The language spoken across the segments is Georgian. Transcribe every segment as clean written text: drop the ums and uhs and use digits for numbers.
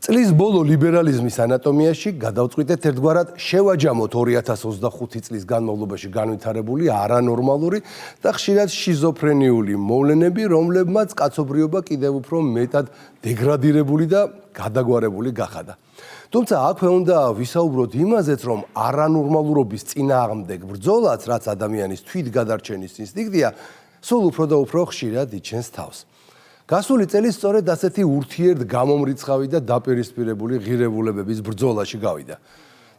წლის ბოლო ლიბერალიზმის ანატომიაში გადავწყვიტეთ ერთგვარად შევაჯამოთ 2025 წლის განმავლობაში განვითარებული არანორმალური და ხშირად შიზოფრენიული მოვლენები, რომლებმაც კაცობრიობა კიდევ უფრო მეტად დეგრადირებული და გადაგვარებული გახადა. თუმცა აქვე უნდა ვისაუბროთ იმაზეც, რომ არანორმალურობის წინააღმდეგ ბრძოლაც, რაც ადამიანის თვითგადარჩენის ინსტინქტია, სულ უფრო და უფრო ხშირად იჩენს თავს. გასული წელი სწორედ ასეთი ურთიერთ გამომრიცხავი და დაპირისპირებული ღირებულებების ბრძოლაში გავიდა.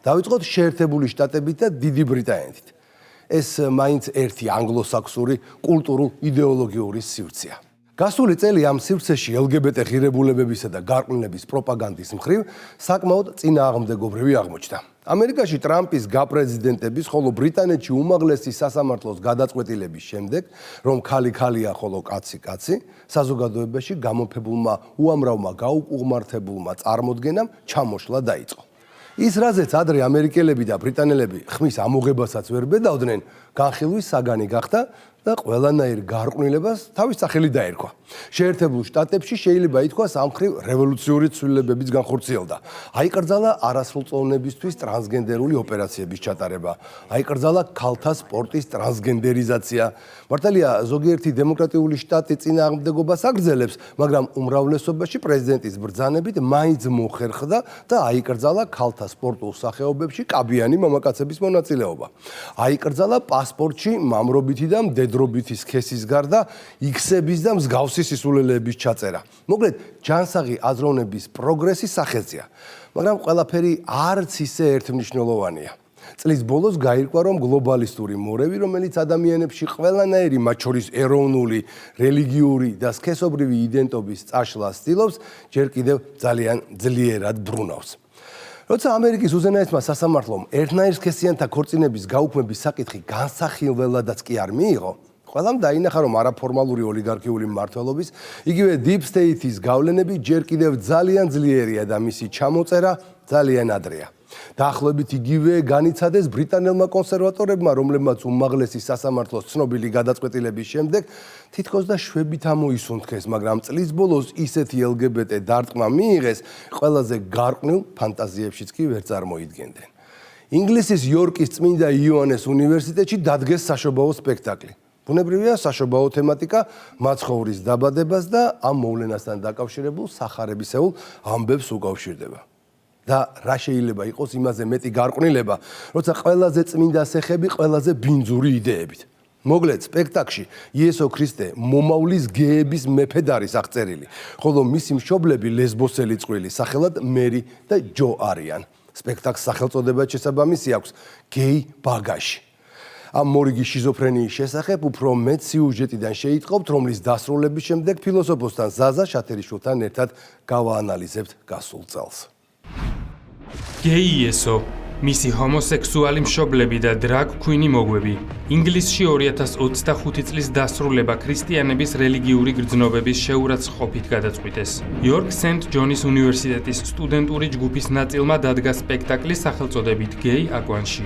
დავიწყოთ შეერთებული შტატებით და დიდი ბრიტანეთით. ეს მაინც ერთი ანგლოსაქსური კულტურულ-იდეოლოგიური სივრცეა. გასული წელი ამ სივრცეში LGBT ღირებულებებისა და გარყვნილების პროპაგანდის მხრივ საკმაოდ წინააღმდეგობრივი აღმოჩნდა. ამერიკაში ტრამპის გაპრეზიდენტების, ხოლო ბრიტანეთში უმაღლესი სასამართლოს გადაწყვეტილების შემდეგ, რომ ქალი ქალია, ხოლო კაცი კაცი, საზოგადოებაში გამოფებულმა უამრავმა გაუკუღმართებულმა წარმოდგენამ ჩამოშლა დაიწყო. ის, რაზეც ადრე ამერიკელები და ბრიტანელები ხმის ამოღებასაც ვერ ბედავდნენ, განხილვის საგანი გახდა და ყველანაირ გარყვნილებას თავის სახელი დაერქვა. შეერთებულ შტატებში შეიძლება ითქვას ამ მხრივ რევოლუციური ცვლილებებიც განხორციელდა. აიკრძალა არასრულწლოვნებისთვის ტრანსგენდერული ოპერაციების ჩატარება, აიკრძალა ქალთა სპორტის ტრანსგენდერიზაცია. მართალია, ზოგიერთი დემოკრატიული შტატი წინააღმდეგობას აგრძელებს, მაგრამ უმრავლესობაში პრეზიდენტის ბრძანებით მაინც მოხერხდა და აიკრძალა ქალთა სპორტულ სახეობებში კაბიანი მამაკაცების მონაწილეობა. აიკრძალა პასპორტში მამრობითი და მდედრობითი სქესის გარდა იქსების და მსგავსი სისულელეების ჩაწერა. მოკლედ, ჯანსაღი აზროვნების პროგრესი სახეცია, მაგრამ ყველაფერი არც ისე ერთმნიშვნელოვანია. წლის ბოლოს გაირკვა, რომ გლობალისტური მორევი, რომელიც ადამიანებში ყველანაირი, მათ შორის ეროვნული, რელიგიური და სქესობრივი იდენტობის წაშლას ცდილობს, ჯერ კიდევ ძალიან ძლიერად ბრუნავს. როცა ამერიკის უზენაესმა სასამართლომ ერთნაირ სქესიანთა ქორწინების გაუქმების საკითხი განსახილველადაც კი არ მიიღო, ყველამ დაინახა, რომ არაფორმალური ოლიგარქიული მმართველობის, იგივე deep state-ის გავლენები ჯერ კიდევ ძალიან ძლიერია და მისი ჩამოწერა ძალიან ადრეა. დაახლოებით იგივე განიცადეს ბრიტანელმა კონსერვატორებმა, რომლებმაც უმაღლესი სასამართლოს ცნობილი გადაწყვეტილების შემდეგ თითქოს და შვებით ამოისუნთქეს, მაგრამ წლის ბოლოს ისეთი LGBT დარტყმა მიიღეს, ყველაზე გარყვნილ ფანტაზიებშიც კი ვერ წარმოიდგენდნენ. ინგლისის იორკის წმინდა იოანეს უნივერსიტეტში დადგეს საშობაო სპექტაკლი. ბუნებრივია, საშობაო თემატიკა მაცხოვრის დაბადებას და ამ მოვლენასთან დაკავშირებულ სახარებისეულ ამბებს უკავშირდება. და რა შეიძლება იყოს იმაზე მეტი გარყვნილება, როცა ყველაზე წმინდა სეხები ყველაზე ბინძური იდეებით. მოკლედ, სპექტაკლში იესო ქრისტე მომავლის გეების მეფედ არის აღწერილი, ხოლო მისი მშობლები ლესბოსელი წყვილი სახელად მერი და ჯო არიან. სპექტაკლს სახელწოდება შესაბამისი აქვს გეი ბაგაჟი. ამ მორიგი შიზოფრენიის შესახებ უფრო მეტ სიუჟეტიდან შეიტყობთ, რომლის დასრულების შემდეგ ფილოსოფოსთან ზაზა შათერიშვილთან ერთად გავაანალიზებთ გასულ წელს. გეი იესო, მისი ჰომოსექსუალი მშობლები და დრაგ ქვინი მოგვები. ინგლისში 2025 წლის დასრულება ქრისტიანების რელიგიური გრძნობების შეურაცხყოფით გადაწყვიტეს. იორკ სენტ ჯონის უნივერსიტეტის სტუდენტური ჯგუფის ნაწილმა დადგა სპექტაკლი სახელწოდებით გეი აკვანში.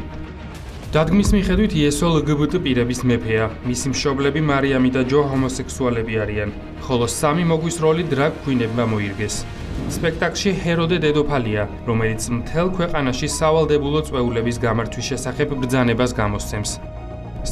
დადგმის მიხედვით იესო LGBT პირების მეფეა, მისი მშობლები მარიამი და ჯო ჰომოსექსუალები არიან, ხოლო სამი მოგვის როლი დრაგ ქვინებმა მოირგეს. სპექტაკლში ჰეროდე დედოფალია, რომელიც მთელ ქვეყანაში სავალდებულო წვეულების გამართვის შესახებ ბრძანებას გამოსცემს.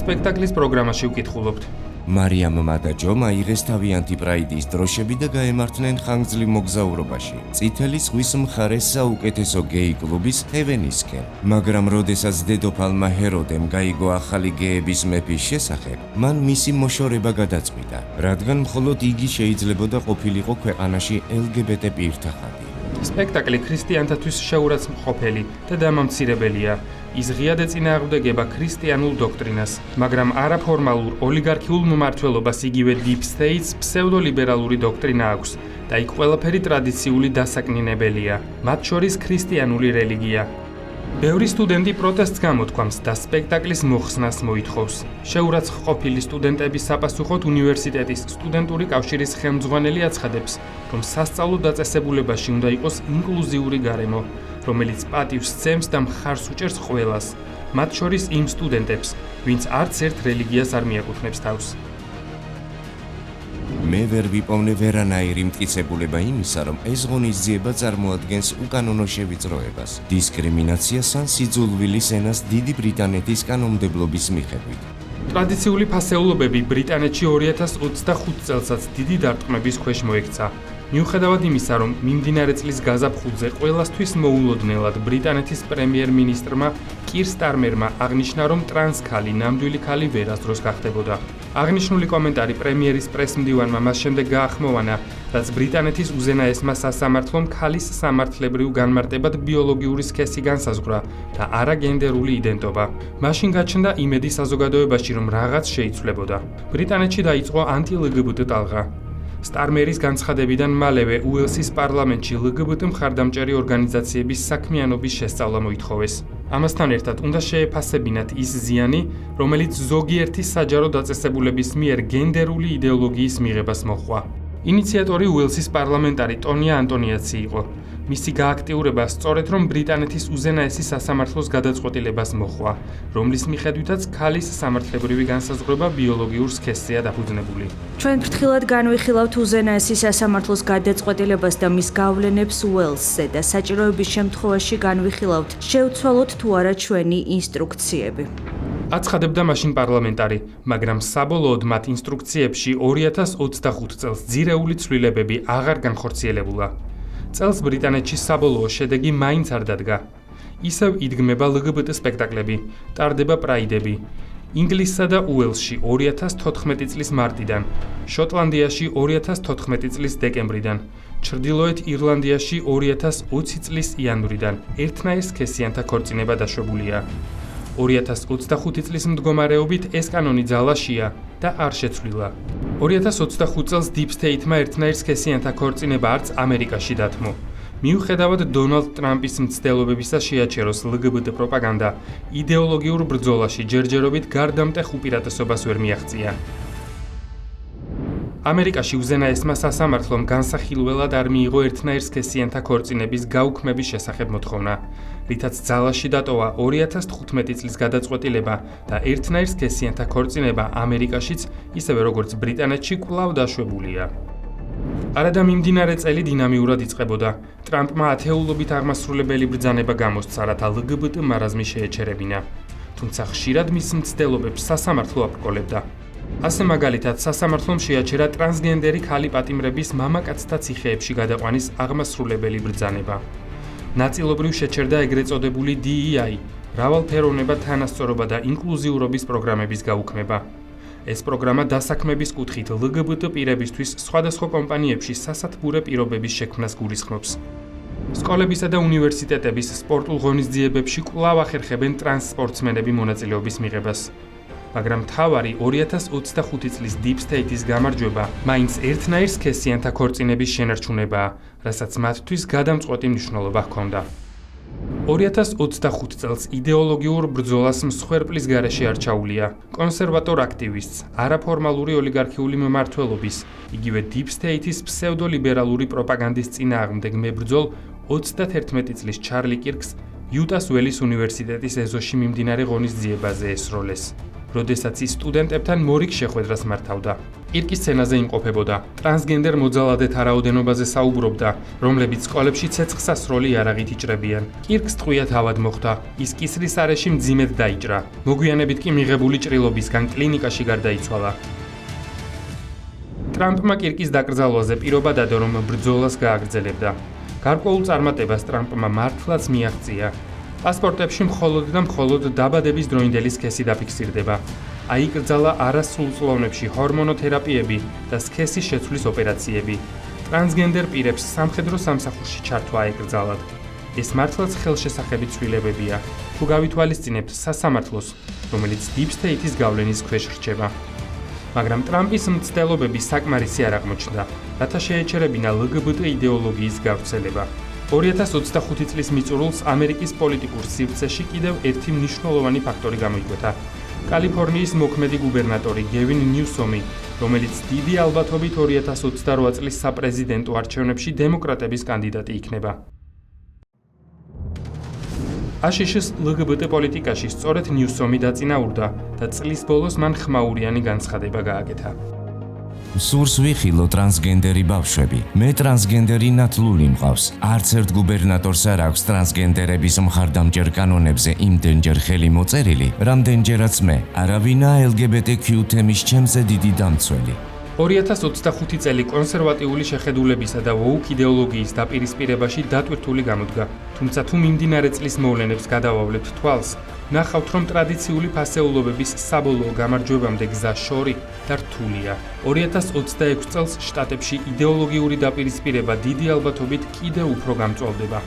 სპექტაკლის პროგრამაში ვკითხულობთ. მარიამმა და ჯომ აიღეს თავიანთი პრაიდის დროშები და გაემართნენ ხანგრძლივ მოგზაურობაში. წითელი ზღვის მხარეს საუკეთესო გეი კლუბის ჰევენისკენ. მაგრამ როდესაც დედოფალმა ჰეროდემ გაიგო ახალი გეების მეფის შესახებ, მან მისი მოშორება გადაწყვიტა, რადგან მხოლოდ იგი შეიძლებოდა ყოფილიყო ქვეყანაში LGBT პირთა ხადი. სპექტაკლი ქრისტიანთათვის შეურაცხმყოფელი და დამამცირებელია. ის ღიად ეწინააღმდეგება ქრისტიანულ დოქტრინას, მაგრამ არაფორმალურ ოლიგარქიულ მმართველობას იგივე deep state-ს ფსევდოლიბერალური დოქტრინა აქვს და იქ ყველაფერი ტრადიციული დასაკნინებელია, მათ შორის ქრისტიანული რელიგია. ბევრი სტუდენტი პროტესტს გამოთქვამს და სპექტაკლის მოხსნას მოითხოვს. შეურაცხმყოფილი სტუდენტების საპასუხოდ უნივერსიტეტის სტუდენტური კავშირის ხელმძღვანელი აცხადებს, რომ სასწავლო დაწესებულებაში უნდა იყოს ინკლუზიური გარემო, რომელიც პატივს სცემს და მხარს უჭერს ყველას, მათ შორის იმ სტუდენტებს, ვინც არც ერთ რელიგიას არ მიაკუთვნებს თავს. მე ვერ ვიპოვნე ვერანაირი მტკიცებულება იმისა, რომ ეს ღონისძიება წარმოადგენს უკანონო შევიწროებას, დისკრიმინაციას ან სიძულვილის ენას დიდი ბრიტანეთის კანონმდებლობის მიხედვით. ტრადიციული ფასეულობები ბრიტანეთში 2025 წელსაც დიდი დარტყმების ქვეშ მოექცა. მიუხედავად იმისა, რომ მიმდინარე წლის გაზაფხულზე ყველასთვის მოულოდნელად ბრიტანეთის პრემიერ-მინისტრმა კիր სტარმერმა აღნიშნა, რომ ტრანსქალი ნამდვილი ქალი ვერასდროს გახდებოდა. აღნიშნული კომენტარი პრემიერის პრესმდივანმა მას შემდეგ გაახმოვანა, რაც ბრიტანეთის უზენაესმა სასამართლომ ქალის სამართლებრივ განმარტებად ბიოლოგიური სქესი განსაზღვრა და არა გენდერული იდენტობა. მაშინ გაჩნდა იმედი საზოგადოებაში, რომ რაღაც შეიცვლებოდა. ბრიტანეთში დაიწყო ანტი-LGBT ტალღა. სტარმერის განცხადებიდან მალევე უელსის პარლამენტში LGBT მხარდამჭერი ორგანიზაციების საქმიანობის შესწავლა მოითხოვეს. ამასთან ერთად უნდა შეეფასებინათ ის ზიანი, რომელიც ზოგიერთი საჯარო დაწესებულების მიერ გენდერული იდეოლოგიის მიღებას მოჰყვა. ინიციატორი უელსის პარლამენტარი ტონია ანტონიაცი იყო. მისი გააქტიურება სწორედ რომ ბრიტანეთის უზენაესი სასამართლოს გადაწყვეტილებას მოჰყვა, რომლის მიხედვითაც ქალის სამართლებრივი განსაზღვრება ბიოლოგიურ სქესზეა დაფუძნებული. ჩვენ ფრთხილად განვიხილავთ უზენაესი სასამართლოს გადაწყვეტილებას და მის გავლენებს უელსზე და საჭიროების შემთხვევაში განვიხილავთ, შევცვალოთ თუ არა ჩვენი ინსტრუქციები. აცხადებდა მაშინ პარლამენტარი, მაგრამ საბოლოოდ მათ ინსტრუქციებში 2025 წელს ძირეული ცვლილებები აღარ განხორციელებულა. წელს ბრიტანეთში საბოლოო შედეგი მაინც არ დადგა. ისევ იდგმება LGBT სპექტაკლები, ტარდება პრაიდები. ინგლისსა და უელსში 2014 წლის მარტიდან, შოტლანდიაში 2014 წლის დეკემბრიდან, ჩრდილოეთ ირლანდიაში 2020 წლის იანვრიდან ერთნაირ სქესიანთა ქორწინება დაშვებულია. 2025 წლის მდგომარეობით ეს კანონი ძალაშია და არ შეცვლილა. 2025 წელს Deep State-მა ერთნაირ სქესიანთა ქორწინება არც ამერიკაში დათმო. მიუხედავად დონალდ ტრამპის მცდელობებისა შეაჩეროს LGBT პროპაგანდა, იდეოლოგიურ ბრძოლაში ჯერჯერობით გარდამტეხ უპირატესობას ვერ მიაღწია. ამერიკაში უზენაესმა სასამართლომ განსახილველად არ მიიღო ერთნაირ სქესიანთა ქორწინების გაუქმების შესახებ მოთხოვნა, რითაც ძალაში დატოვა 2015 წლის გადაწყვეტილება და ერთნაირ სქესიანთა ქორწინება ამერიკაშიც, ისევე როგორც ბრიტანეთში კვლავ დაშვებულია. არადა მიმდინარე წელი დინამიურად იწყებოდა. ტრამპმა ათეულობით აღმასრულებელი ბრძანება გამოსცა, რათა LGBT მარაზმი შეეჩერებინა. თუმცა ხშირად მის მცდელობებს სასამართლო აბრკოლებდა. ასე მაგალითად, სასამართლომ შეაჩერა ტრანსგენდერი ქალი პატიმრების მამაკაცთა ციხეებში გადაყვანის აღმასრულებელი ბრძანება. ნაწილობრივ შეჩერდა ეგრეთ წოდებული DEI, მრავალფეროვნება, თანასწორობა და ინკლუზიურობის პროგრამების გაუქმება. ეს პროგრამა დასაქმების კუთხით LGBT პირებისთვის სხვადასხვა კომპანიებში სასათბურე პირობების შექმნას გულისხმობს. სკოლებისა და უნივერსიტეტების სპორტულ ღონისძიებებში კვლავ ახერხებენ ტრანსსპორტსმენები მონაწილეობის მიღებას. მაგრამ მთავარი 2025 წლის Deep State-ის გამარჯვება მაინც ერთნაირ სქესიანთა ქორწინების შენარჩუნებაა, რასაც მათთვის გადამწყვეტი მნიშვნელობა ჰქონდა. 2025 წელს იდეოლოგიურ ბრძოლას მსხვერპლის გარეშე არ ჩაუვლია. კონსერვატორ აქტივისტს, არაფორმალური ოლიგარქიული მმართველობის, იგივე Deep State-ის ფსევდოლიბერალური პროპაგანდის წინააღმდეგ მებრძოლ 31 წლის ჩარლი კირკს იუტას ველის უნივერსიტეტის ეზოში მიმდინარე ღონისძიებაზე ესროლეს. როდესაც ის სტუდენტებთან მორიგ შეხვედრას მართავდა. კირკი სცენაზე იმყოფებოდა, ტრანსგენდერ მოძალადეთა რაოდენობაზე საუბრობდა, რომლებიც სკოლებში ცეცხლსასროლი იარაღით იჭრებიან. კირკს ტყვია თავად მოხვდა, ის კისრის არეში მძიმედ დაიჭრა. მოგვიანებით კი მიღებული ჭრილობისგან კლინიკაში გარდაიცვალა. ტრამპმა კირკის დაკრძალვაზე პირობა დადო, რომ ბრძოლას გააგრძელებდა. გარკვეულ წარმატებას ტრამპმა მართლაც მიაღწია. პასპორტებში მხოლოდ და მხოლოდ დაბადების დროინდელი სქესი დაფიქსირდება. აიკრძალა არასრულწლოვნებში ჰორმონოთერაპიები და სქესის შეცვლის ოპერაციები. ტრანსგენდერ პირებს სამხედრო სამსახურში ჩართვა აიკრძალათ. ეს მართლაც ხელშესახები ცვლილებებია, თუ გავითვალისწინებთ სასამართლოს, რომელიც Deep State-ის გავლენის ქვეშ რჩება. მაგრამ ტრამპის მცდელობები საკმარისი არ აღმოჩნდა, რათა შეეჩერებინა LGBT იდეოლოგიის გავრცელება. 2025 წლის მიწურულს ამერიკის პოლიტიკურ სივრცეში კიდევ ერთი მნიშვნელოვანი ფაქტორი გამოიკვეთა. კალიფორნიის მოქმედი გუბერნატორი გევინ ნიუსომი, რომელიც დიდი ალბათობით 2028 წლის საპრეზიდენტო არჩევნებში დემოკრატების კანდიდატი იქნება. აშშ-ის LGBT პოლიტიკაში სწორედ ნიუსომი დაწინაურდა და წლის ბოლოს მან ხმაურიანი განცხადება გააკეთა. სურს ვიხილო ტრანსგენდერი ბავშვები. მე ტრანსგენდერი ნათლული მყავს. არც ერთ გუბერნატორს არ აქვს ტრანსგენდერების მხარდამჭერ კანონებზე იმდენჯერ ხელი მოწერილი, რამდენჯერაც მე. არავინა LGBTQ თემის ჩემზე დიდი დამცველი. 2025 წელი კონსერვატიული შეხედულებისა და woke იდეოლოგიის დაპირისპირებაში დატვირთული გამოდგა. თუმცა თუ მიმდინარე წლის მოვლენებს გადავავლებთ თვალს, ნახავთ, რომ ტრადიციული ფასეულობების საბოლოო გამარჯვებამდე გზა შორი და რთულია. 2026 წელს შტატებში იდეოლოგიური დაპირისპირება დიდი ალბათობით კიდევ უფრო გამწვავდება.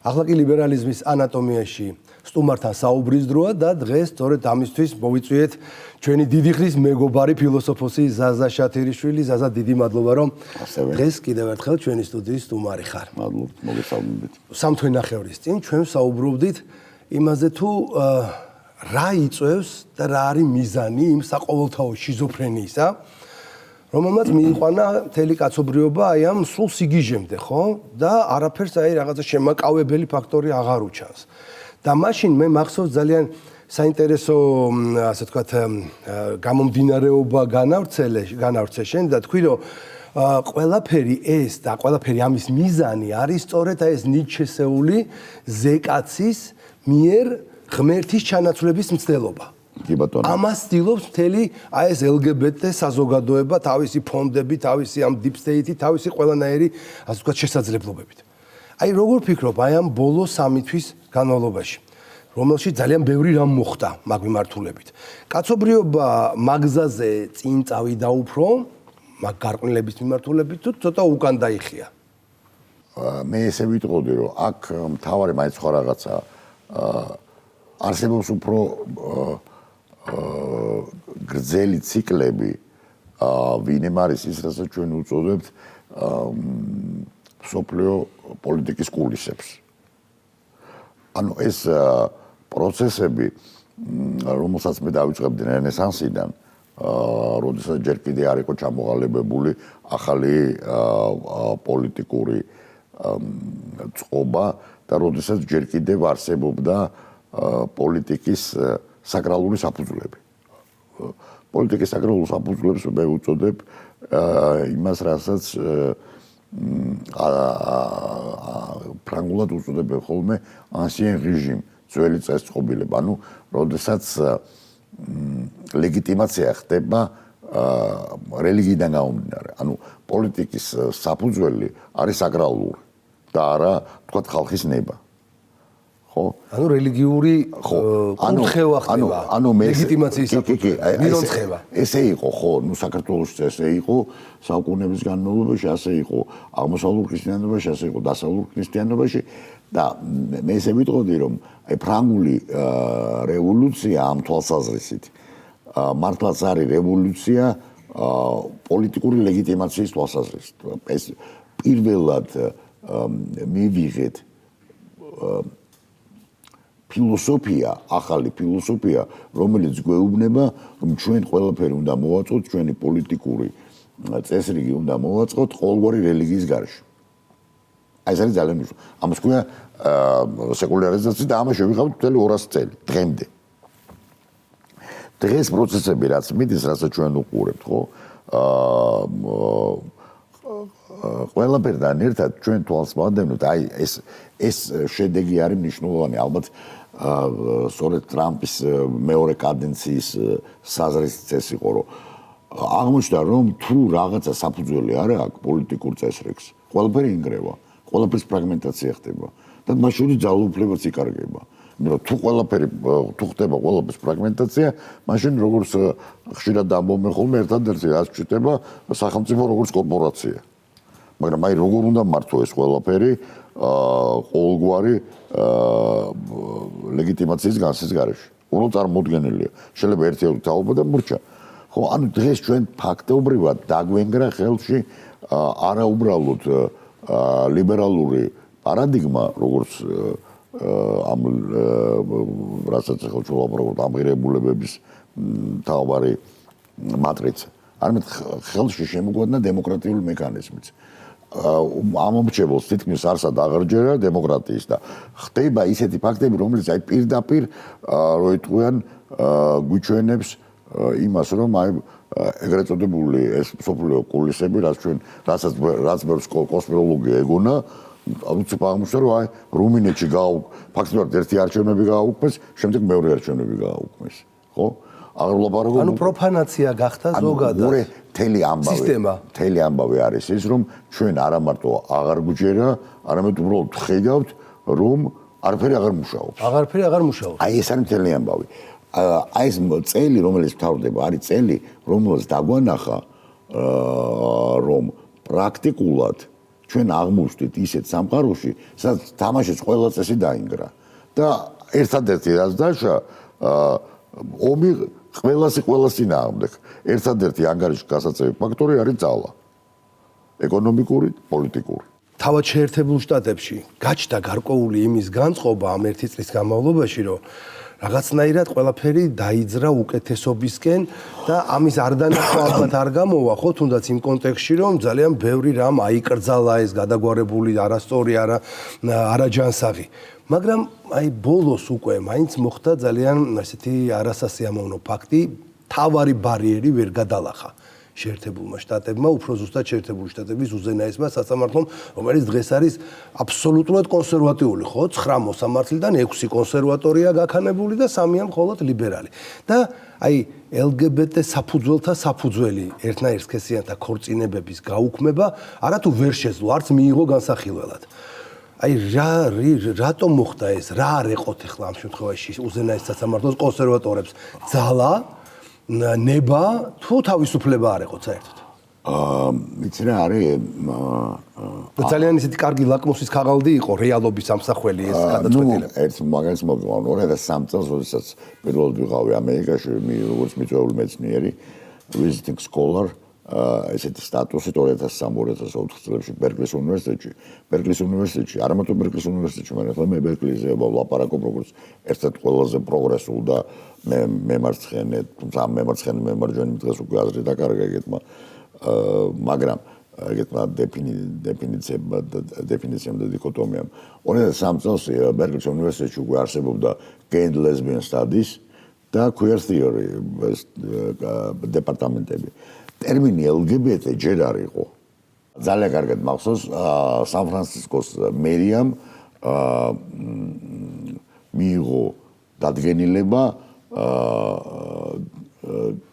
ახლა კი ლიბერალიზმის ანატომიაში სტუმართან საუბრის დროა და დღეს სწორედ ამისთვის მოვიწვიეთ ჩვენი დიდი ხნის მეგობარი ფილოსოფოსი ზაზა შათირიშვილი. ზაზა, დიდი მადლობა, რომ დღეს კიდევ ერთხელ ჩვენი სტუდიის სტუმარი ხარ. მადლობა, მოგესალმებით. სამთვენახევრის წინ ჩვენ საუბრობდით იმაზე, თუ რა იწვევს და რა არის მიზანი იმ საყოველთაო შიზოფრენიისა, რომელმაც მიიყვანა მთელი კაცობრიობა აი ამ სულ სიგიჟემდე, ხო? და არაფერს აი რაღაცა შემაკავებელი ფაქტორი აღარ უჩანს. და მაშინ მე მახსოვს ძალიან საინტერესო, ასე ვთქვათ, გამომდინარეობა განავრცე შენ და თქვი, რომ ყველაფერი ეს და ყველაფერი ამის მიზანი არის სწორედ აი ეს ნიჩესეული ზეკაცის მიერ ღმერთის ჩანაცვლების მცდელობა. კი ბატონო. ამას ცდილობს მთელი აი ეს LGBT საზოგადოება, თავისი ფონდები, თავისი ამ deep state-ი, თავისი ყველანაირი, ასე ვთქვათ, შესაძლებლობებით. აი როგორ ფიქრობ აი ამ ბოლო 3 თვის განმავლობაში, რომელშიც ძალიან ბევრი რამ მოხდა მაგ მიმართულებით. კაცობრიობა მაგზაზე წინ წავიდა უფრო, მაგ გარყვნილების მიმართულებით თუ ცოტა უკან დაიხია? მე ესე ვიტყოდი, რომ აქ მთავარი მაინც ხო რაღაცა არსებობს უფრო გრძელი ციკლები, ვინმე არის ის, რასაც ჩვენ უწოდებთ სოფლიო პოლიტიკის კულისებს. ანუ ეს პროცესები, რომელსაც მე დავიწყებდი რენესანსიდან, როდესაც ჯერ კიდე არ იყო ჩამოყალიბებული ახალი პოლიტიკური წყობა და როდესაც ჯერ კიდევ არსებობდა პოლიტიკის საკრალური საფუძვლები. პოლიტიკის საკრალულ საფუძვლებს მე ვუწოდებ იმას, რასაც ფრანგულად უწოდებენ ხოლმე ancien régime, ძველი წესწყობილება. ანუ, როდესაც ლეგიტიმაცია ხდება რელიგიიდან გამომდინარე. ანუ, პოლიტიკის საფუძველი არის საკრალური და არა, თქვათ, ხალხის ნება. ანუ რელიგიური კურთხევა ხდება. ანუ ლეგიტიმაციის მირონცხება. ესე იყო, ხო, ნუ საქართველოში ესე იყო, საუკუნეების განმავლობაში ასე იყო, აღმოსავლურ ქრისტიანობაში ასე იყო, დასავლურ ქრისტიანობაში და მე ესე ვიტყოდი, რომ აი ფრანგული რევოლუცია ამ თვალსაზრისით მართლაც არის რევოლუცია პოლიტიკური ლეგიტიმაციის თვალსაზრისით. ეს პირველად მივიღეთ ფილოსოფია, ახალი ფილოსოფია, რომელიც გვეუბნება, რომ ჩვენ ყველაფერი უნდა მოვაწყოთ, ჩვენი პოლიტიკური წესრიგი უნდა მოვაწყოთ ყოველგვარი რელიგიის გარშემო. აი ეს არის ძალიან მნიშვნელოვანი. ამას ქვია სეკულარიზაცია და ამას შევიღავთ მთელი 200 წელი დღემდე. დღეს პროცესები რაც მიდის, რასაც ჩვენ უყურებთ, ხო? ყველაფერთან ერთად ჩვენ თვალს ვადევნოთ, აი ეს შედეგი არის მნიშვნელოვანი, ალბათ სწორედ ტრამპის მეორე კადენციის საზრისიც ეს იყო, რომ აღმოჩნდა, რომ თუ რაღაცა საფუძველი არ აქვს პოლიტიკურ წესრიგს, ყველაფერი ინგრევა, ყველაფრის ფრაგმენტაცია ხდება და მაშინ ძალაუფლებაც იკარგება. იმიტომ თუ ყველაფერი თუ ხდება ყველაფრის ფრაგმენტაცია, მაშინ როგორც ხშირად ამბობენ ხოლმე, ერთადერთი რაც ჩიტება სახელმწიფო როგორც კორპორაცია. მაგრამ აი როგორ უნდა მართო ეს ყველაფერი ყოველგვარი ლეგიტიმაციის განსის გარეშე. უბრალოდ წარმოუდგენელია. შეიძლება ერთიანი თაობა და მურჩა. ხო, ანუ დღეს ჩვენ ფაქტობრივად დაგვენგრა ხელში არაუბრალოდ ლიბერალური პარადიგმა, როგორც ამ რასაც ახლა ჩვენ ვაპარაკობთ ამღირებულებების თავარი მატრიცა. არამედ ხელში შემოგვადგა დემოკრატიული მექანიზმიც. ამომრჩეველს თითქმის არსად აღარჯერა დემოკრატიის და ხდება ისეთი ფაქტები, რომელიც აი პირდაპირ რო იტყვიან გვიჩვენებს იმას, რომ აი ეგრეთ წოდებული ეს სოფლიო კულისები, რაც ბევრს კონსპიროლოგია ეგონა, უცებ აღმოჩნდა, რომ აი რუმინეთში ფაქტობრივად ერთი არჩევნები გააუქმეს, შემდეგ მეორე არჩევნები გააუქმეს, ხო? აღარ ვლაპარაკობ. ანუ პროფანაცია გახდა ზოგადად. მთელი ამბავი არის ის, რომ ჩვენ არა მარტო აღარ გვჯერა, არამედ უბრალოდ ხედავთ, რომ არაფერი აღარ მუშაობს. აღარაფერი აღარ მუშაობს. აი ეს არის მთელი ამბავი. აი ეს წელი, რომელიც მთავრდება, არის წელი, რომელსაც დაგვანახა, რომ პრაქტიკულად ჩვენ აღმოვჩნდით ისეთ სამყაროში, სადაც თამაშის ყველა წესი დაინგრა. და ერთადერთი რაც დაშა, ომი ყველას წინააღმდეგ. ერთადერთი ანგარიშ გასაწევი ფაქტორი არის ძალა. ეკონომიკური, პოლიტიკური. თავად შეერთებულ შტატებში გაჩნდა გარკვეული იმის განწყობა ამ 1 წლის განმავლობაში, რომ რაღაცნაირად ყველაფერი დაიძრა უკეთესობისკენ და ამის არ დანახვა ალბათ არ გამოვა, ხო, თუნდაც იმ კონტექსტში, რომ ძალიან ბევრი რამ აიკრძალა ეს გადაგვარებული არასწორი არაჯანსაღი. მაგრამ აი ბოლოს უკვე მაინც მოხდა ძალიან ესეთი არასასიამოვნო ფაქტი, თავარი ბარიერი ვერ გადალახა შეერთებულმა შტატებმა, უფრო ზუსტად შეერთებული შტატების უზენაესმა სასამართლომ, რომელიც დღეს არის აბსოლუტურად კონსერვატიული, ხო? 9 მოსამართლიდან 6 კონსერვატორია გაქანებული და 3-ია მხოლოდ ლიბერალი. და აი LGBT საფუძველთა საფუძველი ერთნაირ სქესიანთა ქორწინებების გაუქმება არათუ ვერ შეძლო, არც მიიღო განსახილველად. აი რატომ მოხდა ეს? რა არ ეყოთ ახლა ამ შემთხვევაში უზენაეს სასამართლოს კონსერვატორებს? ძალა, ნება თუ თავისუფლება არ ეყოთ საერთოდ? იცი რა არის? ძალიან ისეთი კარგი ლაკმუსის ქაღალდი იყო რეალობის ამსახველი ეს გადაწყვეტილება. ერთ მაგალითს მოგიყვანო 2003 წელს, როდესაც პირველად ვიყავი ამერიკაში, როგორც მიწვეული მეცნიერი, visiting scholar, ესეთი სტატუსით 2003-2004 წლებში ბერკლის უნივერსიტეტში, არა მარტო ბერკლის უნივერსიტეტში, მაგრამ მე ბერკლიზე ვლაპარაკობ როგორც ერთ-ერთ ყველაზე პროგრესულ და მემარცხენე, თუმცა მემარჯვენე დღეს უკვე აზრი დაკარგა ეგეთმა, მაგრამ ეგეთმა დეფინიციამ და დიქოტომიამ. 2003 წელს ბერკლის უნივერსიტეტში უკვე არსებობდა gay and lesbian studies და queer theory დეპარტამენტები. ტერმინი LGBT ჯერ არ იყო. ძალიან კარგად მახსოვს, სან-ფრანცისკოს მერიამ მიიღო დადგენილება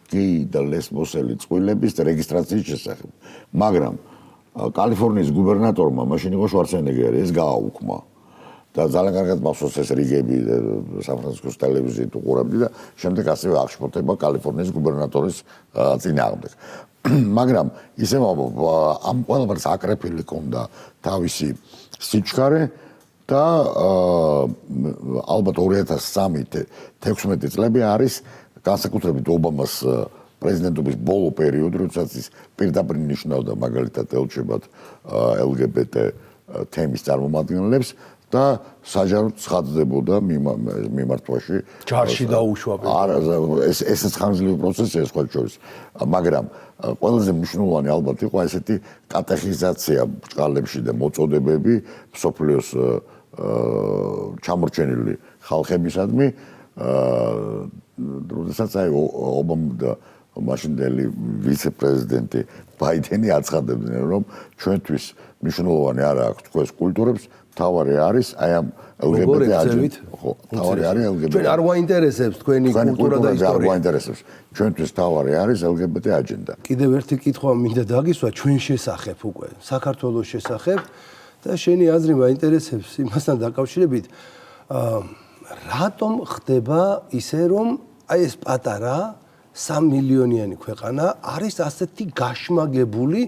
გეი და ლესბოსელი წყვილების რეგისტრაციის შესახებ. მაგრამ კალიფორნიის გუბერნატორმა მაშინ იყო შვარცენეგერი, ეს გააუქმა. და ძალიან კარგად მახსოვს ეს რიგები სან-ფრანცისკოს ტელევიზიით უყურებდი და შემდეგ ასევე აღშფოთება კალიფორნიის გუბერნატორის წინააღმდეგ. მაგრამ ისევ ამ ყველაფერს აკრეფილი ჰქონდა თავისი სიჩქარე და ალბათ 2003-16 წლები არის განსაკუთრებით ობამას პრეზიდენტობის ბოლო პერიოდი, როდესაც ის პირდაპირ ნიშნავდა მაგალითად ელჩებად LGBT თემის წარმომადგენლებს და საჯაროდ ცხადდებოდა მიმართვაში ჯარში დაუშვა. არა, ესეც ხანგრძლივი პროცესია სხვა შორის, მაგრამ ყველაზე მნიშვნელოვანი ალბათ იყო ესეთი კატეხიზაცია ბჭყალებში და მოწოდებები მსოფლიოს ჩამორჩენილი ხალხებისადმი, როდესაც აი ობამა და მაშინდელი ვიცე-პრეზიდენტი ბაიდენი აცხადებდნენ, რომ ჩვენთვის მნიშვნელოვანი არა აქვს თქვენს კულტურებს, თავარი არის აი ამ LGBT აჯენდა. ხო, თავარი არის LGBT. ჩვენ არ გვაინტერესებს თქვენი კულტურა და ისტორია. არ გვაინტერესებს. ჩვენთვის თავარი არის LGBT აჯენდა. კიდევ ერთი კითხვა მინდა დაგისვა ჩვენ შესახებ უკვე, საქართველოს შესახებ და შენი აზრი მაინტერესებს იმასთან დაკავშირებით, რატომ ხდება ისე, რომ აი ეს პატარა 3 მილიონიანი ქვეყანა არის ასეთი გაშმაგებული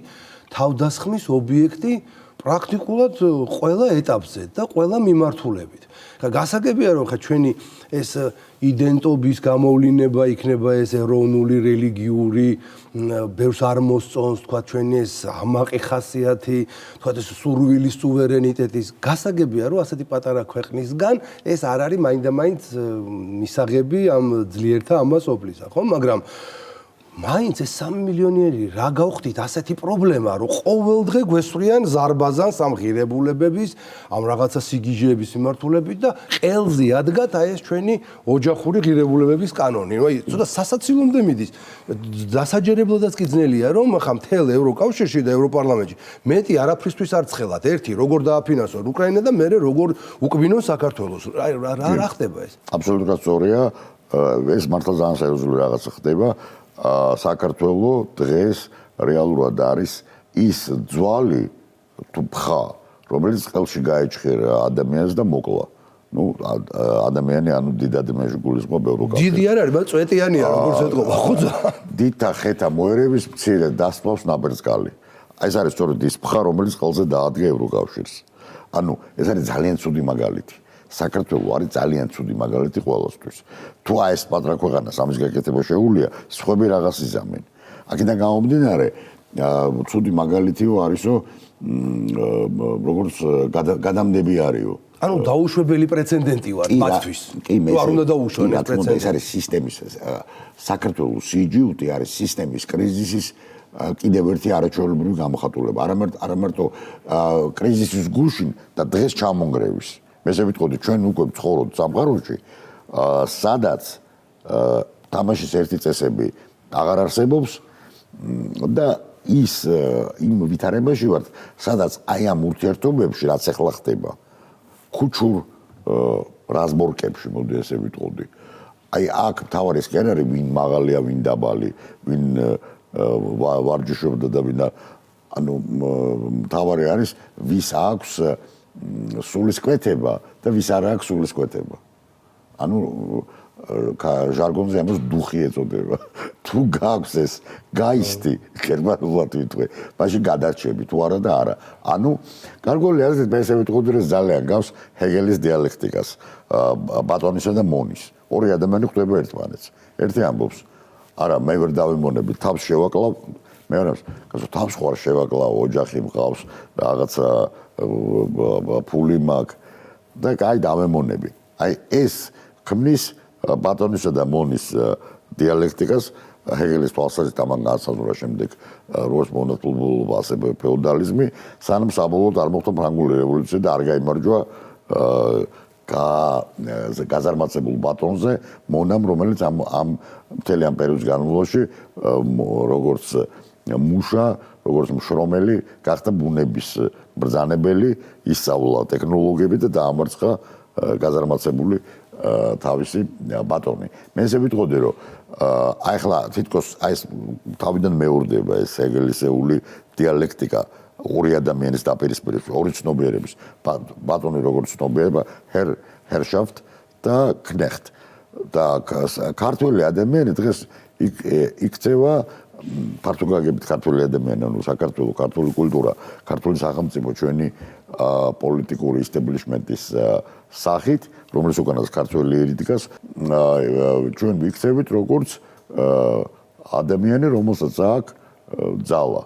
თავდასხმის ობიექტი პრაქტიკულად ყველა ეტაპზე და ყველა მიმართულებით. გასაგებია რომ ხა ჩვენი ეს იდენტობის გამოვლინება იქნება ეს ეროვნული, რელიგიური, ბევრს არ მოსწონს, თქვა ჩვენი ეს ამაყი ხასიათი, თქვა ეს სურვილის სუვერენიტეტის. გასაგებია რომ ასეთი პატარა ქვეყნისგან ეს არ არის მაინდა-მაინც მისაღები ამ ძლიერთა ამას ოფლისა, ხო? მაგრამ მაინც ეს 3 მილიონიერი რა გავხდით ასეთი პრობლემა, რომ ყოველ დღე გვესვრიან ზარბაზანს ამ ღირებულებების, ამ რაღაცა სიგიჟეების მიმართულებით და ყელზე ადგათ აი ეს ჩვენი ოჯახური ღირებულებების კანონი. აი ცოტა სასაცილომდე მიდის. დასაჯერებლადაც კი ძნელია, რომ ხა მთელ ევროკავშირში და ევროპარლამენტში მეტი არაფრისთვის არ ცხელათ. ერთი როგორ დააფინანსოთ უკრაინა და მეორე როგორ უკბინონ საქართველოს. აი რა ხდება ეს? აბსოლუტურად სწორია. ეს მართლა ძალიან სერიოზული რაღაცა ხდება. საქართველოს დღეს რეალურად არის ის ძვალი თუ ფხა, რომელიც ხელში გაეჭხერა ადამიანს და მოკლა. ნუ ადამიანი ანუ დიდად მეშგულისმოა ევროკავშირი. დიდი არ არის, მაგრამ წვეტიანია როგორც ეთქობა, ხო ძალიან. დიდთა ხეთა მოერების მცირე დასწავს ნაბერწკალი. აი ეს არის სწორედ ის ფხა, რომელიც ხელზე დაადგა ევროკავშირს. ანუ ეს არის ძალიან ცუდი მაგალითი. საქართველოს არის ძალიან ცუდი მაგალითი ყველასთვის. თუ აი ეს პატრა ქვეყანა სამის გაკეთება შეუულია, სხვები რაღაც იზამენ. აქედან გამომდინარე, ცუდი მაგალითიო არისო, როგორც გადამდები არისო. ანუ დაუშვებელი პრეცედენტი ვარ მათთვის. არ უნდა დაუშვან ეს პრეცედენტი. ეს არის სისტემის საქართველოს სიჯიუტი არის სისტემის კრიზისის კიდევ ერთი არაჩვეულებრივი გამოხატულება. არამარტო კრიზისის გულში და დღეს ჩამონგრევის. ესე ვიტყოდი, ჩვენ უკვე ვცხოვრობთ სამყაროში, სადაც თამაშის ერთი წესები აღარ არსებობს და ის იმ ვითარებაში ვართ, სადაც აი ამ ურთიერთობებში რაც ახლა ხდება, ქუჩურ რაზმორკებში, მოდი ესე ვიტყოდი. აი აქ თავარი ის კი არ არის, ვინ მაღალია, ვინ დაბალი, ვინ ვარჯიშობდა და ვინ ანუ თავარი არის, ვის აქვს სულისკვეთება და ვის არ აქვს სულისკვეთება. ანუ ჟარგონზე ამას დუხი ეწოდება. თუ გაქვს ეს გაისტი, გერმანულად ვიტყვი, მაშინ გადარჩები თუ არა და არა. ანუ გარკვეული აზრით მე ესე ვიტყოდი, რომ ძალიან გავს ჰეგელის დიალექტიკას, ბატონისა და მონის. ორი ადამიანი ხვდება ერთმანეთს. ერთი ამბობს, არა, მე ვერ დავიმონები, თავს შევაკლავ, მეორე ამბობს, თავს ხوار შევაკლავ, ოჯახი მყავს, რაღაცა ფული მაქვს და კაი დავემონები. აი ეს ქმნის ბატონისა და მონის დიალექტიკას ჰეგელის თვალსაზრისით ამან განსაზღვრა შემდეგ როგორც მონათლულობა ასევე ფეოდალიზმი, სანამ საბოლოოდ არ მოხდა ფრანგული რევოლუცია და არ გაიმარჯვა გაზარმაცებულ ბატონზე მონამ, რომელიც ამ მთელი ამ პერიოდის განმავლობაში როგორც მუშა, როგორც მშრომელი გახდა ბუნების ბრძანებელი, ისწავლა ტექნოლოგიები და დაამარცხა გაზარმაცებული თავისი ბატონი. მე ესე ვიტყოდი, რომ აი ახლა თითქოს აი ეს თავიდან მეორდება ეს ჰეგელისეული დიალექტიკა ორი ადამიანის დაპირისპირების, ორი ცნობიერების, ბატონი როგორც ცნობიერება, ჰერშაფტ და კნეხტ. და ქართველი ადამიანი დღეს იქცევა ფართოგაგებით ქართული ადამიანი, ანუ საქართველოს ქართული კულტურა, ქართული სახელმწიფო ჩვენი პოლიტიკური ისტაბლიშმენტის სახით, რომელიც უკანას ქართველი ერიდიკას, ჩვენ ვიქცევით როგორც ადამიანი, რომელსაც აქვს ძალა,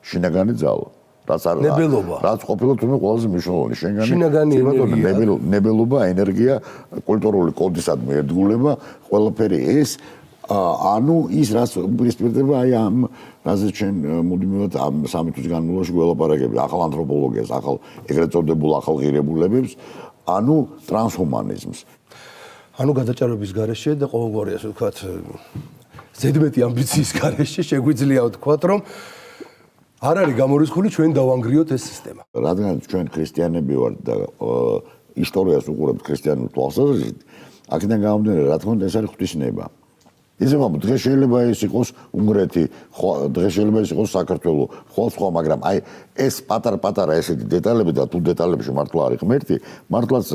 შინაგანი ძალა. რაც ყოფილა თუნდაც ყველაზე მნიშვნელოვანი შინაგანი ენერგია, ნებელობა, ენერგია, კულტურული კოდისადმი ერთგულება, ყველაფერი ეს ანუ ის რაც პირისპირდება აი ამ რაზეც ჩვენ მუდმივად ამ სამი თვის განმავლობაში ველაპარაკები, ახალ ანთროპოლოგიას, ახალ ეგრეთ წოდებულ ახალ ღირებულებებს, ანუ ტრანსჰუმანიზმს. ანუ გადაჭარბების გარეშე და ყოველგვარი ასე ვთქვათ ზედმეტი ამბიციის გარეშე შეგვიძლია ვთქვათ, რომ არ არის გამორიცხული ჩვენ დავანგრიოთ ეს სისტემა. რადგან ჩვენ ქრისტიანები ვართ და ისტორიას უყურებთ ქრისტიანულ თვალსაზრისით, აქედან გამომდინარე, რა თქმა უნდა, ეს არის ღვთისმება. ისე ვამბობ, დღეს შეიძლება ეს იყოს უნგრეთი, დღეს შეიძლება ეს იყოს საქართველო, სხვა, მაგრამ აი ეს პატარ-პატარა ესეთი დეტალები და თუ დეტალებში მართლა არის ღმერთი, მართლაც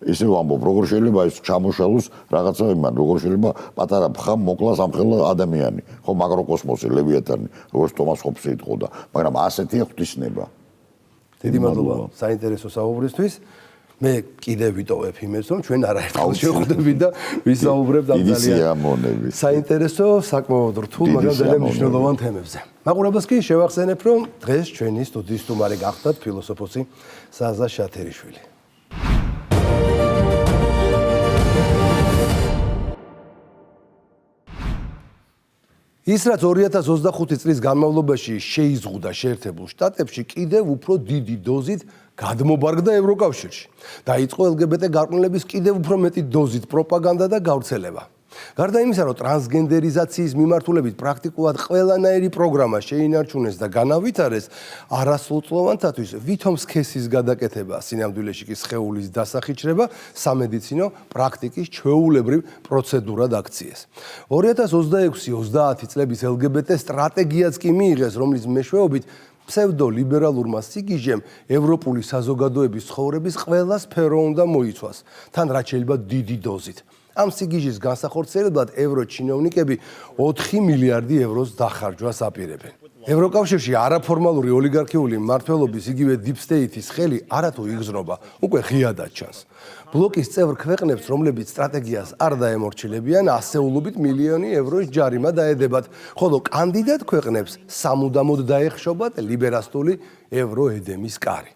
ისე ვამბობ, როგორ შეიძლება ეს ჩამოშალოს რაღაცა იმან, როგორ შეიძლება პატარა ფხა მოკლა სამხელა ადამიანი, ხო, მაკროკოსმოსი, ლევიათანი, როგორც თომას ჰობსი იტყოდა, მაგრამ ასეთია ღვთისმება. დიდი მადლობა საინტერესო საუბრისთვის. მე კიდევ ვიტოვებ იმას, რომ ჩვენ არაერთხელ შევხვდებით და ვისაუბრებთ ამ ძალიან საინტერესო, საკმაოდ რთულ, მაგრამ ძალიან მნიშვნელოვან თემებზე. მაყურებელს კი შევახსენებ, რომ დღეს ჩვენი სტუდიის სტუმარი გახდათ ფილოსოფოსი საზა შათერიშვილი. ის რაც 2025 წლის განმავლობაში შეიზღუდა შეერთებულ შტატებში, კიდევ უფრო დიდი დოზით გადმობარგდა ევროკავშირში. დაიწყო LGBT გარყვნილების კიდევ უფრო მეტი დოზით პროპაგანდა და გავრცელება. გარდა იმისა, რომ ტრანსგენდერიზაციის მიმართულებით პრაქტიკულად ყველანაირი პროგრამა შეინარჩუნეს და განავითარეს, არასრულწლოვანთათვის ვითომ სქესის გადაკეთება, სინამდვილეში კი სხეულის დასახიჩრება სამედიცინო პრაქტიკის ჩვეულებრივ პროცედურად აქციეს. 2026-30 წლების LGBT სტრატეგიაც კი მიიღეს, რომლის მეშვეობით ფსევდოლიბერალურმა სიგიჟემ ევროპული საზოგადოების ცხოვრების ყველა სფერო უნდა მოიცვას, თან რაც შეიძლება დიდი დოზით. ამ სიგიჟის განსახორციელებლად ევროჩინოვნიკები 4 მილიარდი ევროს დახარჯვას აპირებენ. ევროკავშირში არაფორმალური ოლიგარქიული მმართველობის იგივე Deep State-ის ხელი არათუ იგრძნობა, უკვე ღიადად ჩანს. ბლოკის წევრ ქვეყნებს, რომლებიც სტრატეგიას არ დაემორჩილებიან, ასეულობით მილიონი ევროს ჯარიმა დაედებათ, ხოლო კანდიდატ ქვეყნებს სამუდამოდ დაეხშობათ ლიბერასტული ევროედემის კარი.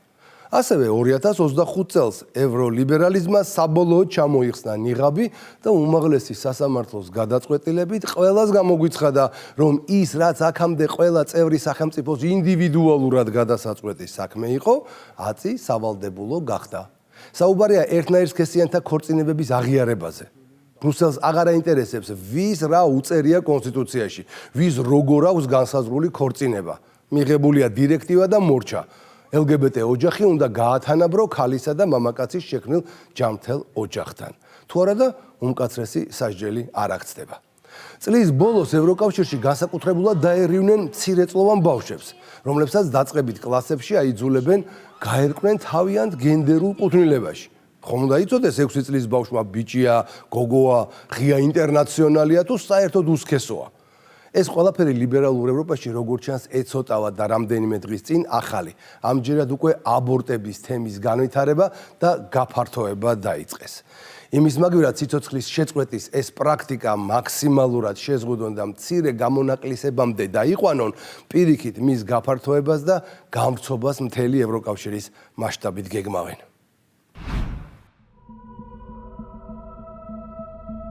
ასევე 2025 წელს ევროლიბერალიზმმა საბოლოოდ ჩამოიხსნა ნიღაბი და უმაღლესი სასამართლოს გადაწყვეტილებით ყველას გამოგვიცხადა, რომ ის, რაც აქამდე ყველა წევრი სახელმწიფოს ინდივიდუალურად გადასაწყვეტის საქმე იყო, აწი სავალდებულო გახდა. საუბარია ერთნაირსქესიანთა ქორწინებების აღიარებაზე. ბრუსელს აღარ აინტერესებს, ვის რა უწერია კონსტიტუციაში, ვის როგორ აქვს განსაზღვრული ქორწინება. მიღებულია დირექტივა და მორჩა. LGBT ოჯახი უნდა გაათანაბრო ქალისა და მამაკაცის შექმნილ ჯანმრთელ ოჯახთან. თუ არა და უმკაცრესი სასჯელი არ აღწდება. წლის ბოლოს ევროკავშირში განსაკუთრებულად დაერივნენ მცირეწლოვან ბავშვებს, რომლებსაც დაწყებით კლასებში აიძულებენ გაერკვნენ თავიანთ გენდერულ კუთვნილებაში. ხომ უნდა იცოდეს 6 წლის ბავშვმა ბიჭია, გოგოა, ღია ინტერნაციონალია თუ საერთოდ უსქესოა. ეს ყველაფერი ლიბერალურ ევროპაში როგორც ჩანს ეცოტავა და რამდენიმე დღის წინ ახალი, ამჯერად უკვე აბორტების თემის განვითარება და გაფართოება დაიწყეს. იმის მაგივრად სიცოცხლის შეწყვეტის ეს პრაქტიკა მაქსიმალურად შეზღუდონ და მცირე გამონაკლისებამდე დაიყვანონ, პირიქით მის გაფართოებას და გამრცობას მთელი ევროკავშირის მასშტაბით გეგმავენ.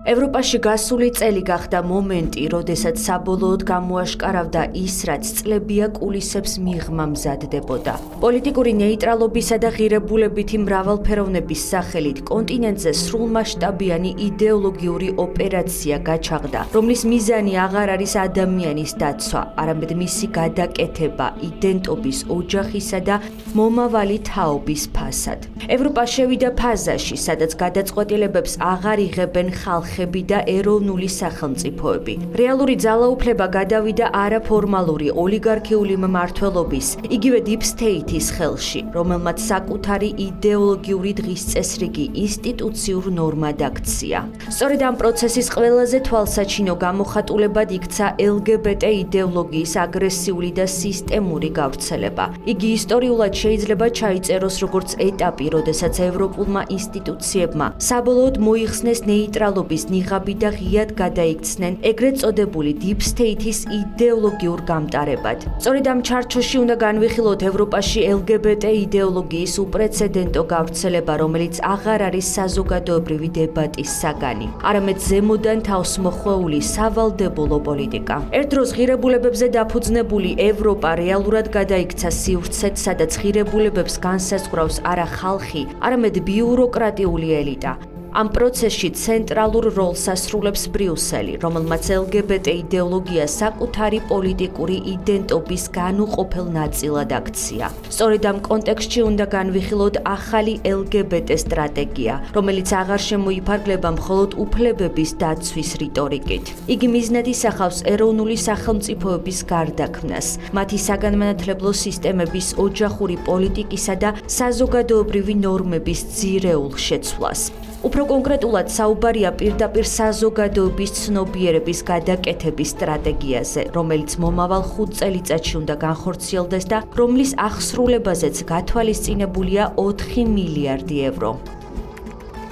ევროპაში გასული წელი გახდა მომენტი, როდესაც საბოლოოდ გამოაშკარავდა ის, რაც წლებია კულისებს მიღმა მზადდებოდა. პოლიტიკური ნეიტრალობისა და ღირებულებითი მრავალფეროვნების სახელით კონტინენტზე სრულმასშტაბიანი იდეოლოგიური ოპერაცია გაჩაღდა, რომლის მიზანი აღარ არის ადამიანის დაცვა, არამედ მისი გადაკეთება იდენტობის, ოჯახისა და მომავალი თაობის ფასად. ევროპა შევიდა ფაზაში, სადაც გადაწყვეტილებებს აღარ იღებენ ხალხი და ეროვნული სახელმწიფოები. რეალური ძალაუფლება გადავიდა არაფორმალური ოლიგარქიული მმართველობის, იგივე Deep State-ის ხელში, რომელმაც საკუთარი იდეოლოგიური დღისწესრიგი ინსტიტუციურ ნორმად აქცია. სწორედ ამ პროცესის ყველაზე თვალსაჩინო გამოხატულებად იქცა LGBT იდეოლოგიის აგრესიული და სისტემური გავრცელება. იგი ისტორიულად შეიძლება ჩაიწეროს როგორც ეტაპი, როდესაც ევროპულმა ინსტიტუციებმა საბოლოოდ მოიხსნეს ნეიტრალობის ნიღაბი და ღიად გადაიქცნენ ეგრეთ წოდებული Deep State-ის იდეოლოგიურ გამტარებად. სწორედ ამ ჩარჩოში უნდა განვიხილოთ ევროპაში LGBT იდეოლოგიის უპრეცედენტო გავრცელება, რომელიც აღარ არის საზოგადოებრივი დებატის საგანი, არამედ ზემოდან თავს მოხვეული სავალდებულო პოლიტიკა. ერთ დროს ღირებულებებზე დაფუძნებული ევროპა რეალურად გადაიქცა სივრცედ, სადაც ღირებულებებს განსაზღვრავს არა ხალხი, არამედ ბიუროკრატიული ელიტა. ამ პროცესში ცენტრალურ როლს ასრულებს ბრიუსელი, რომელმაც LGBT იდეოლოგია საკუთარი პოლიტიკური იდენტობის განუყოფელ ნაწილად აქცია. სწორედ ამ კონტექსტში უნდა განვიხილოთ ახალი LGBT სტრატეგია, რომელიც აღარ შემოიფარგლება მხოლოდ უფლებების დაცვის რიტორიკით. იგი მიზნად ისახავს ეროვნული სახელმწიფოების გარდაქმნას, მათი საგანმანათლებლო სისტემების, ოჯახური პოლიტიკისა და საზოგადოებრივი ნორმების ძირეულ შეცვლას. უფრო კონკრეტულად საუბარია პირდაპირ საზოგადოების ცნობიერების გადაკეთების სტრატეგიაზე, რომელიც მომავალ 5 წელიწადში უნდა განხორციელდეს და რომლის აღსრულებაზეც გათვალისწინებულია 4 მილიარდი ევრო.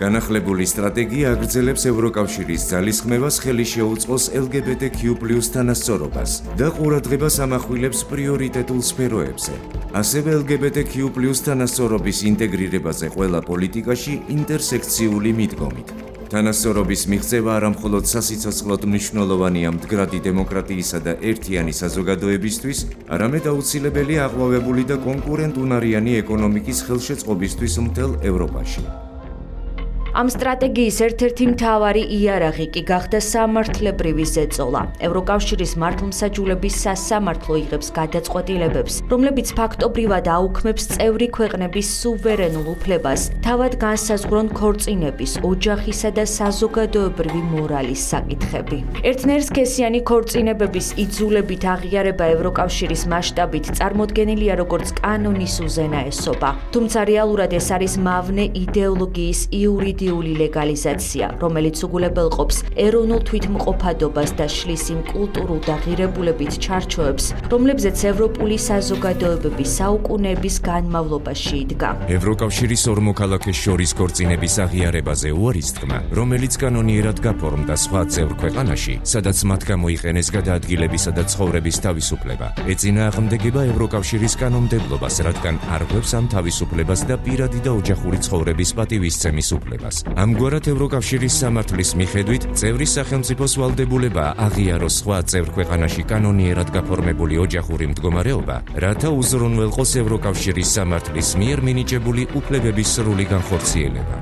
განახლებული სტრატეგია აგრძელებს ევროკავშირის ძალისხმევას, ხელი შეუწყოს LGBTQ+ თანასწორობას და ყურადღებას ამახვილებს პრიორიტეტულ სფეროებზე. ასევე LGBTQ+ თანასწორობის ინტეგრირებაზე ყველა პოლიტიკაში ინტერსექციული მიდგომით. თანასწორობის მიღწევა არამხოლოდ სასიცოცხლოდ მნიშვნელოვანია მდგრადი დემოკრატიისა და ერთიანი საზოგადოებისთვის, არამედ აუცილებელია აყვავებული და კონკურენტუნარიანი ეკონომიკის ხელშეწყობისთვის მთელ ევროპაში. ამ სტრატეგიის ერთ-ერთი მთავარი იარაღი კი გახდა სამართლებრივი ზეწოლა. ევროკავშირის მართლმსაჯულების სასამართლო იღებს გადაწყვეტილებებს, რომლებიც ფაქტობრივად აუქმებს წევრი ქვეყნების სუვერენულ უფლებას, თავად განსაზღვრონ ქორწინების, ოჯახისა და საზოგადოებრივი მორალის საკითხები. ერთნაირსქესიანი ქორწინებების იძულებით აღიარება ევროკავშირის მასშტაბით წარმოდგენილია როგორც კანონის უზენაესობა. თუმცა რეალურად ეს არის მავნე იდეოლოგიის იურიდიული ლეგალიზაცია, რომელიც უგულებელყოფს ეროვნულ თვითმყოფადობას და შლის იმ კულტურულ და ღირებულებით ჩარჩოებს, რომლებზეც ევროპული საზოგადოებები საუკუნეების განმავლობაში იდგა. ევროკავშირის ორ მოქალაქეს შორის ქორწინების აღიარებაზე უარის თქმა, რომელიც კანონიერად გაფორმდა სხვა წევრ ქვეყანაში, სადაც მათ გამოიყენეს გადაადგილებისა და ცხოვრების თავისუფლება. ეწინააღმდეგება ევროკავშირის კანონმდებლობას, რადგან არღვევს ამ თავისუფლებას და პირადი და ოჯახური ცხოვრების პატივისცემის უფლებას. ამგვარად ევროკავშირის სამართლის მიხედვით, წევრის სახელმწიფოს ვალდებულებაა აღიაროს სხვა წევრ ქვეყანაში კანონიერად გაფორმებული ოჯახური მდგომარეობა, რათა უზრუნველყოს ევროკავშირის სამართლის მიერ მინიჭებული უფლებების სრული განხორციელება.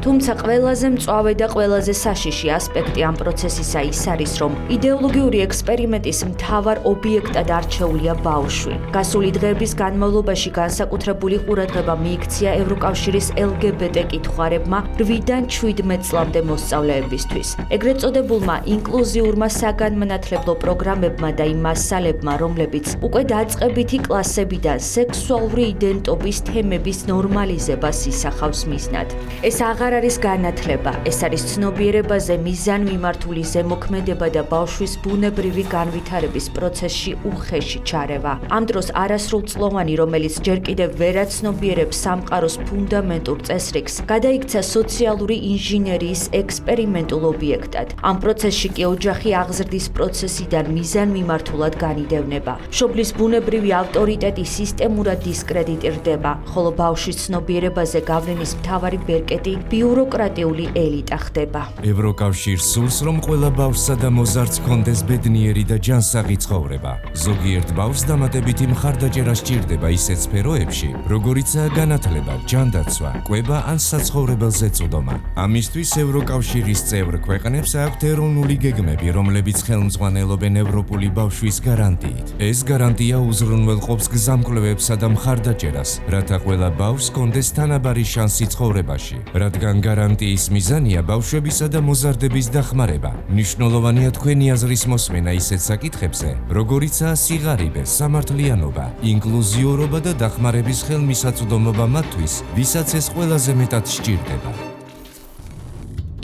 თუმცა ყველაზე მწვავე და ყველაზე საშიში ასპექტი ამ პროცესისა ის არის, რომ იდეოლოგიური ექსპერიმენტის მთავარ ობიექტად არჩეულია ბავშვი. გასული დღეების განმავლობაში განსაკუთრებული ყურადღება მიიქცია ევროკავშირის LGBT კითხვარებმა 8-დან 17 წლამდე მოსწავლეებისთვის. ეგრეთ წოდებულმა ინკლუზიურმა საგანმანათლებლო პროგრამებმა და იმ მასალებმა, რომლებიც უკვე დაწყებითი კლასებიდან სექსუალური იდენტობის თემების ნორმალიზებას ისახავს მიზნად. ეს აღარ არის განათლება, ეს არის ცნობიერებაზე მიზანმიმართული ზემოქმედება და ბავშვის ბუნებრივი განვითარების პროცესში უხეში ჩარევა. ამ დროს არასრულწლოვანი, რომელიც ჯერ კიდევ ვერაცნობიერებს სამყაროს ფუნდამენტურ წესრიგს, გადაიქცა სოციალური ინჟინერიის ექსპერიმენტულ ობიექტად. ამ პროცესში კი ოჯახი აღზრდის პროცესიდან მიზანმიმართულად განიდევნება. მშობლის ბუნებრივი ავტორიტეტი სისტემურად დისკრედიტირდება, ხოლო ბავშვის ცნობიერებაზე გავლენის მთავარი ბერკეტი ბიუროკრატიული ელიტა ხდება. ევროკავშირს სურს, რომ ყველა ბავშვსა და მოზარდს ჰქონდეს ბედნიერი და ჯანსაღი ცხოვრება. ზოგიერთ ბავშვს დამატებითი მხარდაჭერა სჭირდება ისეთ სფეროებში, როგორიცაა განათლება, ჯანდაცვა, კვება ან საცხოვრებელ ზეწუდომა. ამისთვის ევროკავშირის წევრ ქვეყნებს აქვთ ეროვნული გეგმები, რომლებიც ხელმძღვანელობენ ევროპული ბავშვის გარანტიით. ეს გარანტია უზრუნველყოფს გზამკვლევებსა და მხარდაჭერას, რათა ყველა ბავშვს ჰქონდეს თანაბარი შანსი ცხოვრებაში. რადგან გარანტიის მიზანია ბავშვებისა და მოზარდების დახმარება. მნიშვნელოვანია თქვენი აზრის მოსმენა ისეთ საკითხებზე, როგორიცაა სიღარიბე, სამართლიანობა, ინკლუზიურობა და დახმარების ხელმისაწვდომობა მათთვის, ვისაც ეს ყველაზე მეტად სჭირდება.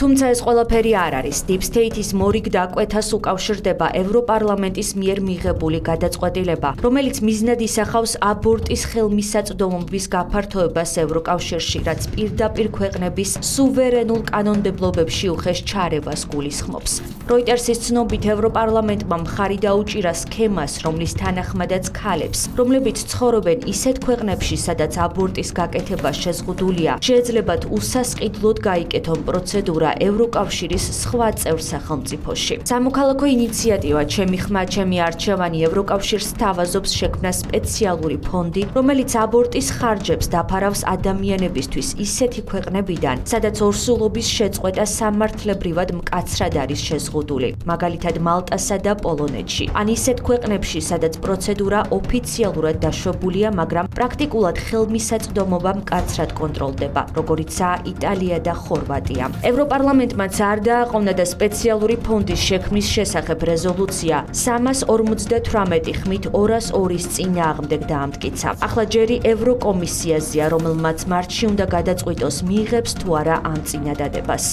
თუმცა ეს ყველაფერი არ არის. Deep State-ის მორიგ დაკვეთას უკავშირდება ევროპარლამენტის მიერ მიღებული გადაწყვეტილება, რომელიც მიზნად ისახავს აბორტის ხელმისაწვდომობის გაფართოებას ევროკავშირში, რაც პირდაპირ ქვეყნების სუვერენულ კანონმდებლობებში უხეშ ჩარევას გულისხმობს. Reuters-ის ცნობით ევროპარლამენტმა მხარი დაუჭირა სქემას, რომლის თანახმადაც ქალებს, რომლებიც ცხოვრობენ ისეთ ქვეყნებში, სადაც აბორტის გაკეთება შეზღუდულია, შეეძლებათ უსასყიდლოდ გაიკეთონ პროცედურა ევროკავშირის სხვა წევრ სახელმწიფოში. სამოქალაქო ინიციატივა ჩემი ხმა, ჩემი არჩევანი ევროკავშირს თავაზობს შექმნა სპეციალური ფონდი, რომელიც აბორტის ხარჯებს დაფარავს ადამიანებისთვის ისეთი ქვეყნებიდან, სადაც ორსულობის შეწყვეტა სამართლებრივად მკაცრად არის შეზღუდული, მაგალითად მალტასა და პოლონეთში. ან ისეთ ქვეყნებში, სადაც პროცედურა ოფიციალურად დაშვებულია, მაგრამ პრაქტიკულად ხელმისაწვდომობა მკაცრად კონტროლდება, როგორიცაა იტალია და ხორვატია. ევროპარლამენტმაც არ დააყოვნა და სპეციალური ფონდის შექმნის შესახებ რეზოლუცია 358 ხმით 202-ის წინააღმდეგ დაამტკიცა. ახლა ჯერი ევროკომისიაზეა, რომელმაც მარტში უნდა გადაწყვიტოს მიიღებს თუ არა ამ წინადადებას.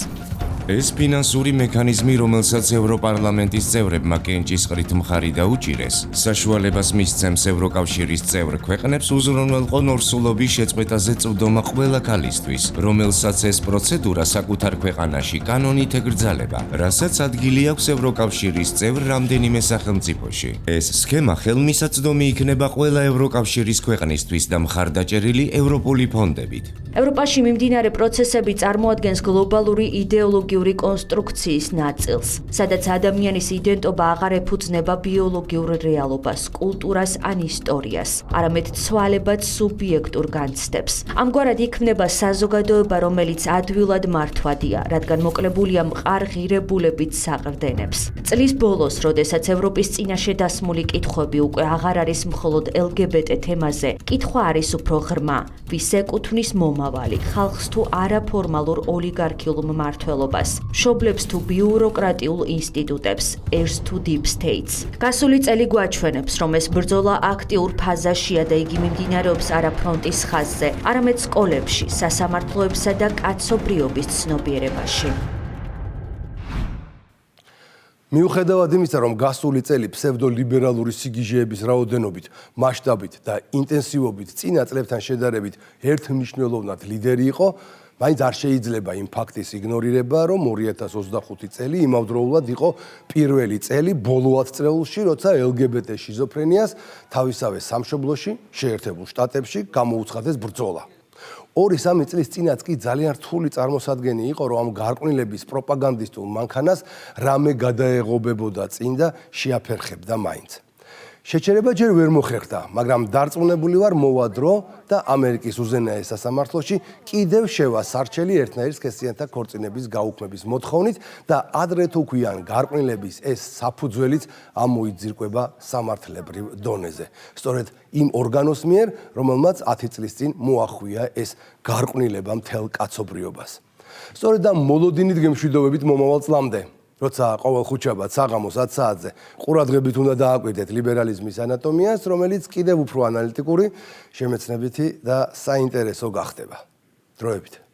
ეს ფინანსური მექანიზმი, რომელსაც ევროპარლამენტის წევრებმა კენჭისყრით მხარი დაუჭირეს, საშუალებას მისცემს ევროკავშირის წევრ ქვეყნებს უზრუნველყონ ორსულობის შეწყვეტაზე წვდომა ყველა ქალისთვის, რომელსაც ეს პროცედურა საკუთარ ქვეყანაში კანონით ეკრძალება, რასაც ადგილი აქვს ევროკავშირის წევრ რამდენიმე სახელმწიფოში. ეს სქემა ხელმისაწვდომი იქნება ყველა ევროკავშირის ქვეყნისთვის და მხარდაჭერილი ევროპული ფონდებით. ევროპაში მიმდინარე პროცესები წარმოადგენს გლობალური იდეოლოგიური კონსტრუქციის ნაწილს, სადაც ადამიანის იდენტობა აღარ ეფუძნება ბიოლოგიურ რეალობას, კულტურას ან ისტორიას, არამედ ცვალებად სუბიექტურ განცდებს. ამგვარად იქმნება საზოგადოება, რომელიც ადვილად მართვადია, რადგან მოკლებულია მყარ ღირებულებით საყრდენებს. წლის ბოლოს, როდესაც ევროპის წინაშე დასმული კითხვები უკვე აღარ არის მხოლოდ LGBT თემაზე, კითხვა არის უფრო ღრმა, ვის ეკუთვნის მომავალი, ხალხს თუ არაფორმალურ ოლიგარქიულ მმართველობას, მშობლებს თუ ბიუროკრატიულ ინსტიტუტებს, ერს თუ deep states. გასული წელი გვაჩვენებს, რომ ეს ბრძოლა აქტიურ ფაზაშია და იგი მიმდინარეობს არა ფრონტის ხაზზე, არამედ სკოლებში, სასამართლოებსა და კაცობრიობის ცნობიერებაში. მიუხედავად იმისა, რომ გასული წელი ფსევდოლიბერალური სიგიჟეების რაოდენობით, მასშტაბით და ინტენსივობით წინა წლებთან შედარებით ერთმნიშვნელოვნად ლიდერი იყო, მაინც არ შეიძლება იმ ფაქტის იგნორირება, რომ 2025 წელი იმავდროულად იყო პირველი წელი ბოლო 10 წელში, როცა LGBT შიზოფრენიას თავისავე სამშობლოში, შეერთებულ შტატებში გამოუცხადეს ბრძოლა. 2-3 წლის წინაც კი ძალიან რთული წარმოსადგენი იყო, რომ ამ გარყვნილების პროპაგანდისტულ მანქანას რამე გადაეღობებოდა წინ და შეაფერხებდა მაინც. შეჩერება ჯერ ვერ მოხერხდა, მაგრამ დარწმუნებული ვარ მოვა დრო და ამერიკის უზენაეს სასამართლოში კიდევ შევა სარჩელი ერთნაირი სქესიანთა ქორწინების გაუქმების მოთხოვნით და ადრე თუ ქვიან გარყვნილების ეს საფუძველიც ამოიძირკვება სამართლებრივ დონეზე. სწორედ იმ ორგანოს მიერ, რომელმაც 10 წლის წინ მოახვია ეს გარყვნილება მთელ კაცობრიობას. სწორედ ამ მოლოდინით გემშვიდობებით მომავალ წლამდე. როცა ყოველ ხუთშაბათ საღამოს 10 საათზე ყურადღებით უნდა დააკვირდეთ ლიბერალიზმის ანატომიას, რომელიც კიდევ უფრო ანალიტიკური, შემეცნებითი და საინტერესო გახდება. დროებით.